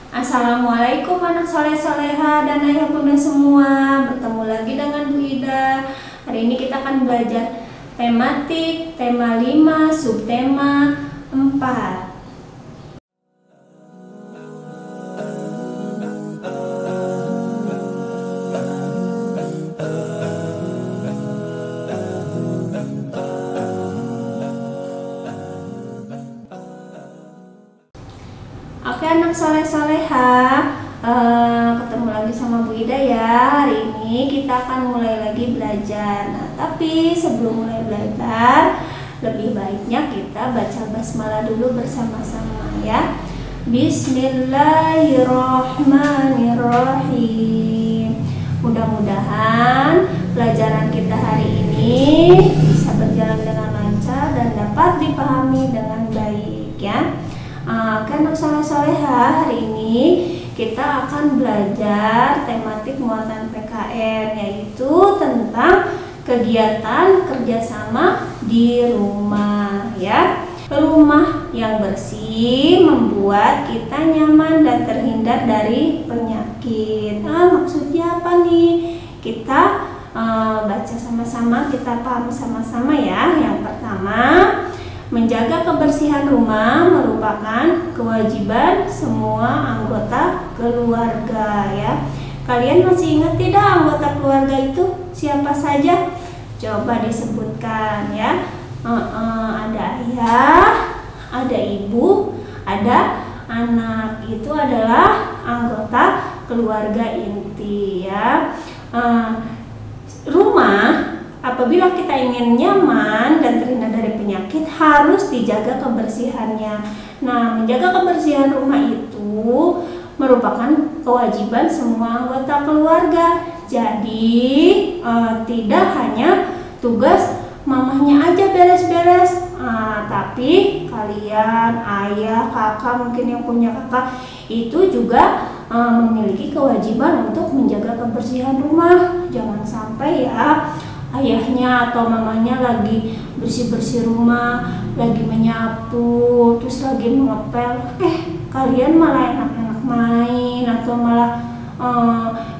Assalamualaikum anak soleh-soleha dan ayah bunda semua. Bertemu lagi dengan Bu Ida. Hari ini kita akan belajar tematik, tema 5, subtema 4. Oke anak soleh-soleha, ketemu lagi sama Bu Ida ya. Hari ini kita akan mulai lagi belajar. Nah, tapi sebelum mulai belajar, lebih baiknya kita baca basmalah dulu bersama-sama ya. Bismillahirrahmanirrahim. Mudah-mudahan pelajaran kita hari ini bisa berjalan dengan lancar dan dapat dipahami dengan baik ya. Oke anak soleh-soleha, hari ini kita akan belajar tematik muatan PKN, yaitu tentang kegiatan kerjasama di rumah ya. Rumah yang bersih membuat kita nyaman dan terhindar dari penyakit. Maksudnya apa nih? Kita baca sama-sama, kita paham sama-sama ya. Yang pertama, menjaga kebersihan rumah merupakan kewajiban semua anggota keluarga ya. Kalian masih ingat tidak anggota keluarga itu siapa saja? Coba disebutkan ya. Ada ayah, ada ibu, ada anak. Itu adalah anggota keluarga inti ya. Rumah apabila kita ingin nyaman dan terhindar dari penyakit, harus dijaga kebersihannya. Nah, menjaga kebersihan rumah itu merupakan kewajiban semua anggota keluarga. Jadi, tidak hanya tugas mamahnya aja beres-beres, tapi kalian, ayah, kakak, mungkin yang punya kakak, itu juga memiliki kewajiban untuk menjaga kebersihan rumah. Jangan sampai ya ayahnya atau mamanya lagi bersih-bersih rumah, lagi menyapu, terus lagi mengepel, kalian malah enak-enak main atau malah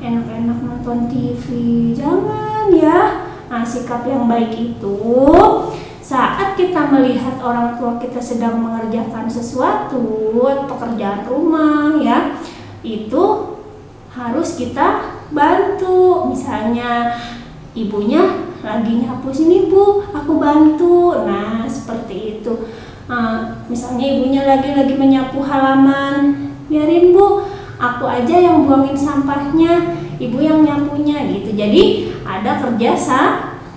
enak-enak nonton TV. Jangan ya. Nah, sikap yang baik itu saat kita melihat orang tua kita sedang mengerjakan sesuatu, pekerjaan rumah ya, itu harus kita bantu. Misalnya ibunya lagi nyapu, sini bu, aku bantu. Nah, seperti itu. Misalnya ibunya lagi menyapu halaman, biarin bu, aku aja yang buangin sampahnya, ibu yang nyapunya gitu. Jadi ada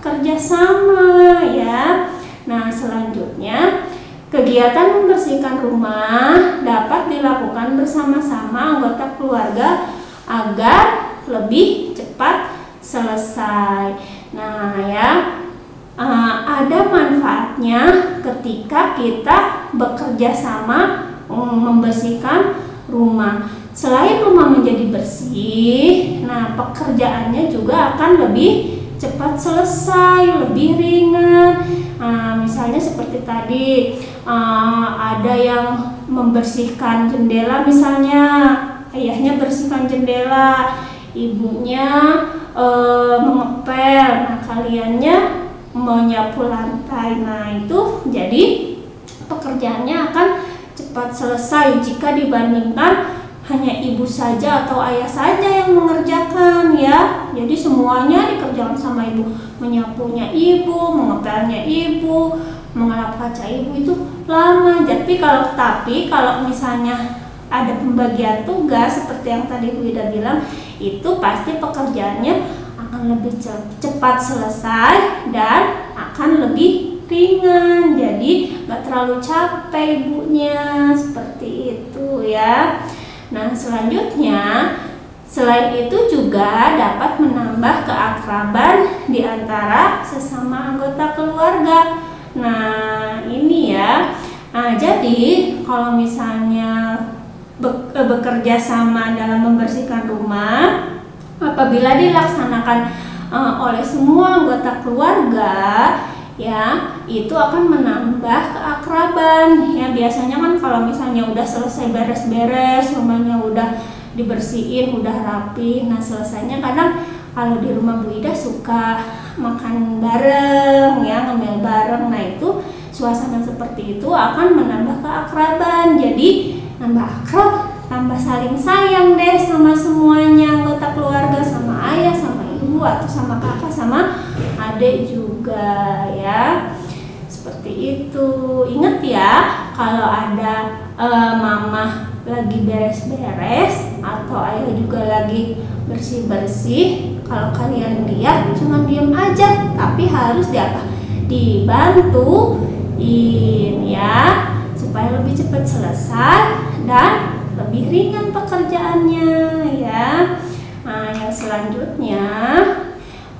kerjasama ya. Nah, selanjutnya kegiatan membersihkan rumah dapat dilakukan bersama-sama anggota keluarga agar lebih cepat selesai. Nah ya, ada manfaatnya ketika kita bekerja sama membersihkan rumah. Selain rumah menjadi bersih, nah pekerjaannya juga akan lebih cepat selesai, lebih ringan. Misalnya seperti tadi, ada yang membersihkan jendela, misalnya ayahnya bersihkan jendela, ibunya mengepel, nah kaliannya menyapu lantai. Nah, itu jadi pekerjaannya akan cepat selesai jika dibandingkan hanya ibu saja atau ayah saja yang mengerjakan ya. Jadi semuanya dikerjakan sama ibu, menyapunya ibu, mengepelnya ibu, mengelap kaca ibu, itu lama. Tapi kalau misalnya ada pembagian tugas seperti yang tadi Bu Ida bilang, itu pasti pekerjaannya akan lebih cepat selesai dan akan lebih ringan. Jadi gak terlalu capek ibunya, seperti itu ya. Nah, selanjutnya selain itu juga dapat menambah keakraban di antara sesama anggota keluarga. Nah, ini ya. Nah, jadi kalau misalnya bekerja sama dalam membersihkan rumah, apabila dilaksanakan oleh semua anggota keluarga ya, itu akan menambah keakraban. Ya biasanya kan kalau misalnya udah selesai beres-beres, rumahnya udah dibersihin, udah rapi, nah selesainya kadang kalau di rumah Bu Ida suka makan bareng ya, ngemil bareng. Nah itu suasana seperti itu akan menambah keakraban. Jadi nambah akrab, tambah saling sayang deh sama semuanya anggota keluarga, sama ayah, sama ibu, atau sama kakak, sama adik juga ya. Seperti itu. Ingat ya, kalau ada mama lagi beres-beres atau ayah juga lagi bersih-bersih, kalau kalian lihat cuma diem aja, tapi harus dibantuin ya, supaya lebih cepat selesai dan lebih ringan pekerjaannya ya. Nah, yang selanjutnya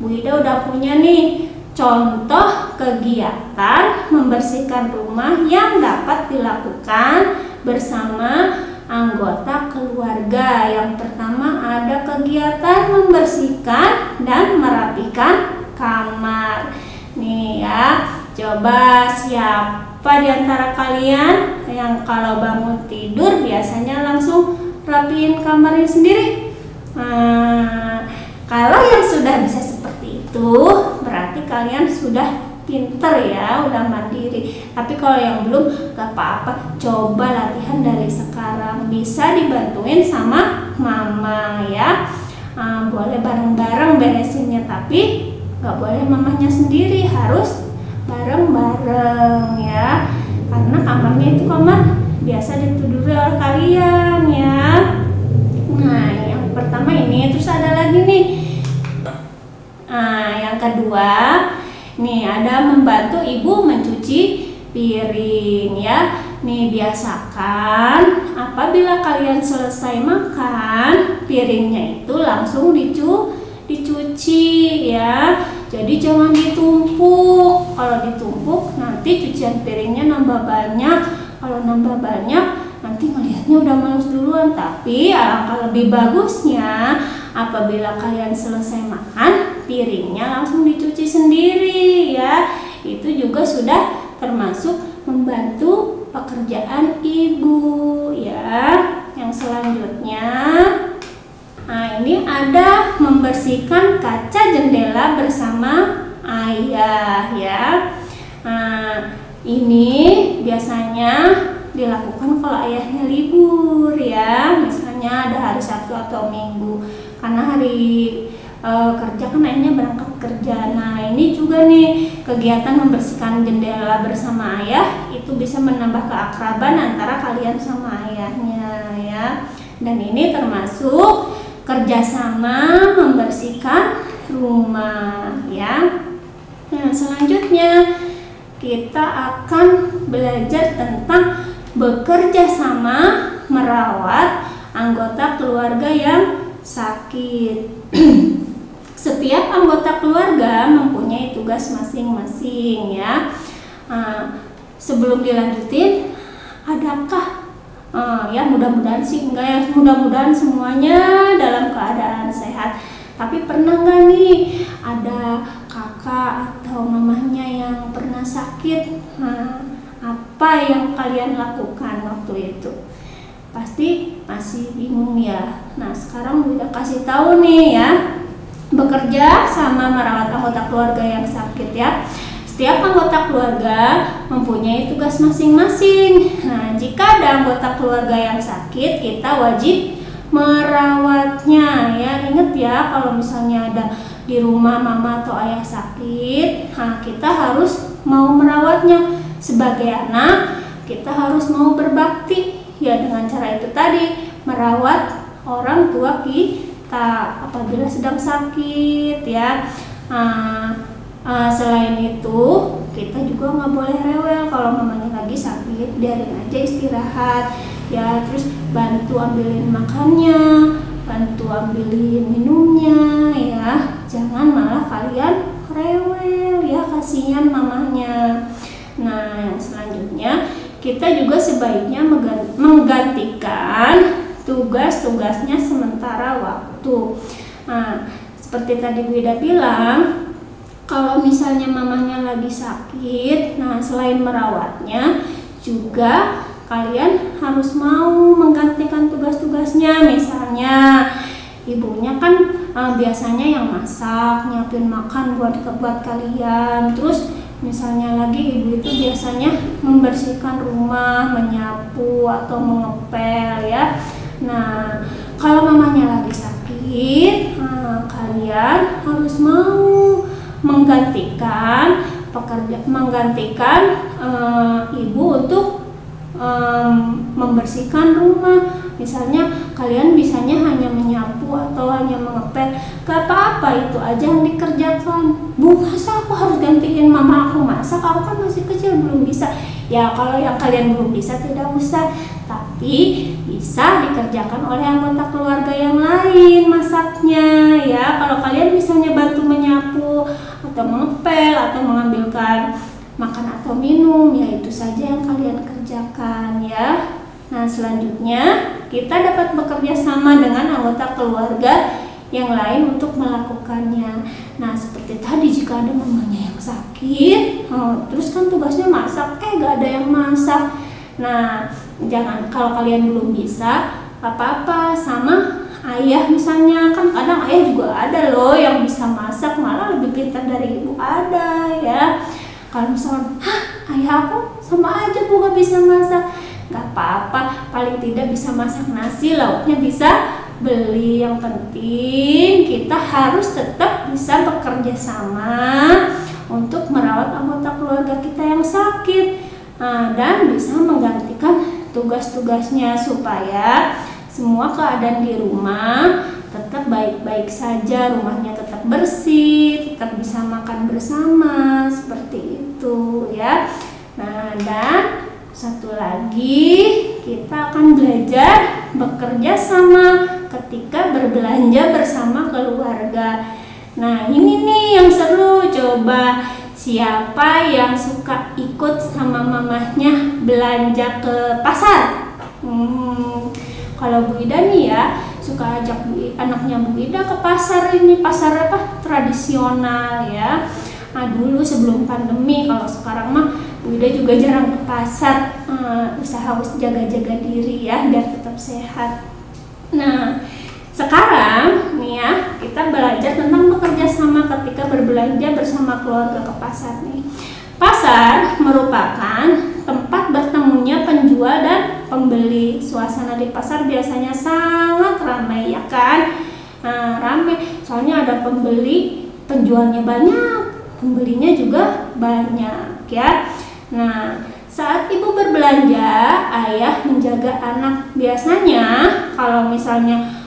Bu Ida udah punya nih contoh kegiatan membersihkan rumah yang dapat dilakukan bersama anggota keluarga. Yang pertama ada kegiatan membersihkan dan merapikan kamar. Nih ya, coba siapa di antara kalian yang kalau bangun tidur biasanya langsung rapiin kamarnya sendiri? Nah, kalau yang sudah bisa seperti itu, berarti kalian sudah pinter ya, udah mandiri. Tapi kalau yang belum, gak apa-apa, coba latihan dari sekarang. Bisa dibantuin sama mama ya. Boleh bareng-bareng beresinnya, tapi gak boleh mamanya sendiri, harus bareng-bareng ya. Karena kamarnya itu kamar biasa ditiduri oleh kalian ya. Nah, yang pertama ini, terus ada lagi nih. Nah, yang kedua, nih ada membantu ibu mencuci piring ya. Nih biasakan apabila kalian selesai makan, piringnya itu langsung dicuci ya. Jadi jangan ditumpuk. Kalau ditumpuk nanti cucian piringnya nambah banyak. Kalau nambah banyak nanti melihatnya udah males duluan. Tapi alangkah lebih bagusnya apabila kalian selesai makan, piringnya langsung dicuci sendiri ya. Itu juga sudah termasuk membantu pekerjaan ibu ya. Yang selanjutnya, nah ini ada membersihkan kaca jendela bersama ayah ya. Nah, ini biasanya dilakukan kalau ayahnya libur ya. Misalnya ada hari Sabtu atau Minggu. Karena hari kerja kan ayahnya berangkat kerja. Nah, ini juga nih kegiatan membersihkan jendela bersama ayah itu bisa menambah keakraban antara kalian sama ayahnya ya. Dan ini termasuk kerjasama membersihkan rumah ya. Nah, selanjutnya kita akan belajar tentang bekerja sama merawat anggota keluarga yang sakit. Setiap anggota keluarga mempunyai tugas masing-masing ya. Sebelum dilanjutin, adakah ya mudah-mudahan sih enggak ya, mudah-mudahan semuanya dalam keadaan sehat. Tapi pernah nggak nih ada kakak atau mamahnya yang pernah sakit? Apa yang kalian lakukan waktu itu? Pasti masih bingung ya. Nah, sekarang udah kasih tahu nih ya, bekerja sama merawat anggota keluarga yang sakit ya. Setiap anggota keluarga mempunyai tugas masing-masing. Nah, jika ada anggota keluarga yang sakit, kita wajib merawatnya ya. Ingat ya, kalau misalnya ada di rumah mama atau ayah sakit, nah kita harus mau merawatnya. Sebagai anak, kita harus mau berbakti ya dengan cara itu tadi, merawat orang tua kita apabila sedang sakit ya. Selain itu, kita juga nggak boleh rewel. Kalau mamanya lagi sakit, biarin aja istirahat ya. Terus bantu ambilin makannya, bantu ambilin minumnya ya. Jangan malah kalian rewel ya, kasihan mamanya. Nah, yang selanjutnya kita juga sebaiknya menggantikan tugas-tugasnya sementara waktu. Nah, seperti tadi Bu Ida bilang, kalau misalnya mamanya lagi sakit, nah selain merawatnya juga kalian harus mau menggantikan tugas-tugasnya. Misalnya ibunya kan biasanya yang masak, nyiapin makan buat kalian. Terus misalnya lagi ibu itu biasanya membersihkan rumah, menyapu atau mengepel ya. Nah, kalau mamanya lagi sakit, kalian harus mau menggantikan ibu untuk membersihkan rumah. Misalnya kalian bisanya hanya menyapu atau hanya mengepel, gak apa-apa, itu aja yang dikerjakan. Bu, masa aku harus gantiin mama aku masak? Aku kan masih kecil, belum bisa. Ya kalau yang kalian belum bisa tidak usah, tapi bisa dikerjakan oleh anggota keluarga yang lain masaknya ya. Kalau kalian misalnya bantu menyapu atau mengepel atau mengambilkan makan atau minum, ya itu saja yang kalian kerjakan ya. Nah, selanjutnya kita dapat bekerja sama dengan anggota keluarga yang lain untuk melakukannya. Nah, seperti tadi, jika ada mamanya yang sakit, terus kan tugasnya masak, gak ada yang masak. Nah, jangan, kalau kalian belum bisa, apa-apa, sama ayah misalnya, kan kadang ayah juga ada loh yang bisa masak, malah lebih pintar dari ibu ada ya. Kalau misalnya, ayah aku sama aja bu gak bisa masak, gak apa-apa, paling tidak bisa masak nasi, lauknya bisa beli. Yang penting kita harus tetap bisa bekerja sama untuk merawat anggota keluarga kita yang sakit, dan bisa menggantikan tugas-tugasnya supaya semua keadaan di rumah tetap baik-baik saja, rumahnya tetap bersih, tetap bisa makan bersama, seperti itu ya. Nah, dan satu lagi, kita akan belajar bekerja sama ketika berbelanja bersama keluarga. Nah, ini nih yang seru. Coba siapa yang suka ikut sama mamahnya belanja ke pasar? Kalau Bu Ida nih ya, suka ajak anaknya Bu Ida ke pasar. Ini pasar apa? Tradisional ya. Nah, dulu sebelum pandemi, kalau sekarang mah Bu Ida juga jarang ke pasar. Usaha harus jaga-jaga diri ya biar tetap sehat. Nah, sekarang nih ya, kita belajar tentang bekerja sama ketika berbelanja bersama keluarga ke pasar nih. Pasar merupakan tempat bertemunya penjual dan pembeli. Suasana di pasar biasanya sangat ramai ya kan? Nah, ramai soalnya ada pembeli, penjualnya banyak, pembelinya juga banyak ya. Nah, saat ibu berbelanja, ayah menjaga anak. Biasanya kalau misalnya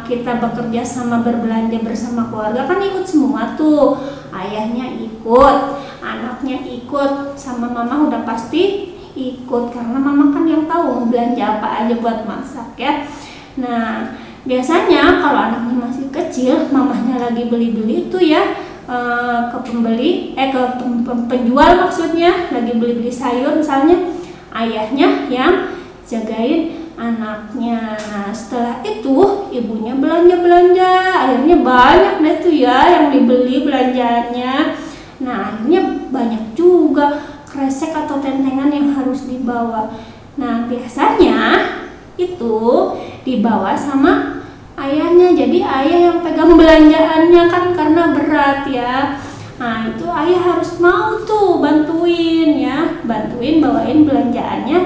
kita bekerja sama berbelanja bersama keluarga kan ikut semua tuh. Ayahnya ikut, anaknya ikut, sama mama udah pasti ikut karena mama kan yang tahu belanja apa aja buat masak ya. Nah, biasanya kalau anaknya masih kecil, mamahnya lagi beli-beli tuh ya, ke penjual maksudnya, lagi beli-beli sayur misalnya, ayahnya yang jagain anaknya. Nah, setelah itu ibunya belanja-belanja, akhirnya banyak deh tuh ya yang dibeli belanjaannya. Nah, akhirnya banyak juga kresek atau tentengan yang harus dibawa. Nah, biasanya itu dibawa sama ayahnya, jadi ayah yang pegang belanjaannya kan karena berat ya. Nah, itu ayah harus mau tuh bantuin ya, bantuin bawain belanjaannya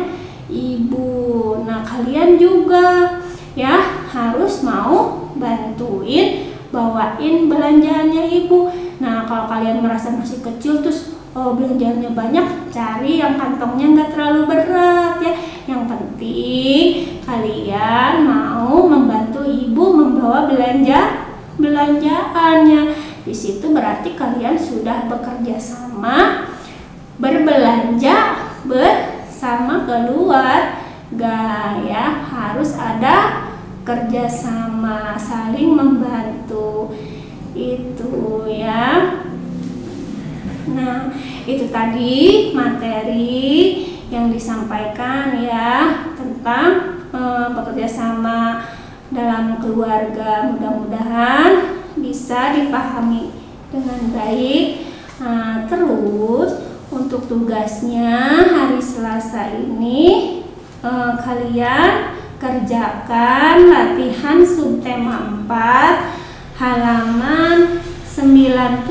ibu. Nah, kalian juga ya harus mau bantuin bawain belanjaannya ibu. Nah, kalau kalian merasa masih kecil terus belanjaannya banyak, cari yang kantongnya nggak terlalu berat ya. Yang penting kalian mau membantu ibu membawa belanjaannya. Di situ berarti kalian sudah bekerja sama berbelanja bersama keluarga ya. Harus ada kerjasama, saling membantu itu ya. Nah, itu tadi materi yang disampaikan ya tentang bekerja sama dalam keluarga. Mudah-mudahan bisa dipahami dengan baik. Nah, terus untuk tugasnya hari Selasa ini kalian kerjakan latihan subtema 4 halaman 91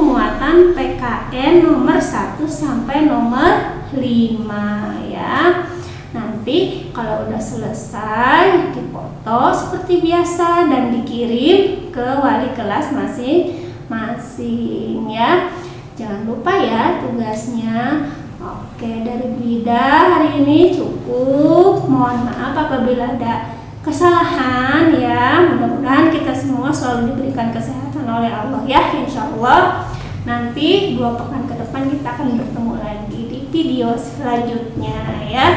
muatan PKN nomor 1 sampai nomor 5 ya. Nanti kalau udah selesai dipoto seperti biasa dan dikirim ke wali kelas masing-masing ya. Jangan lupa ya tugasnya. Oke, dari Bu Ida hari ini cukup. Mohon maaf apabila ada kesalahan ya. Mudah-mudahan kita semua selalu diberikan kesehatan oleh Allah ya, insya Allah. Nanti 2 pekan ke depan kita akan bertemu lagi di video selanjutnya ya.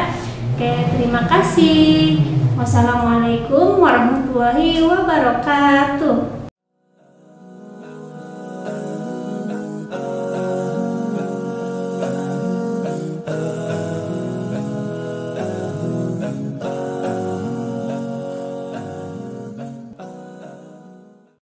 Oke, terima kasih. Wassalamualaikum warahmatullahi wabarakatuh.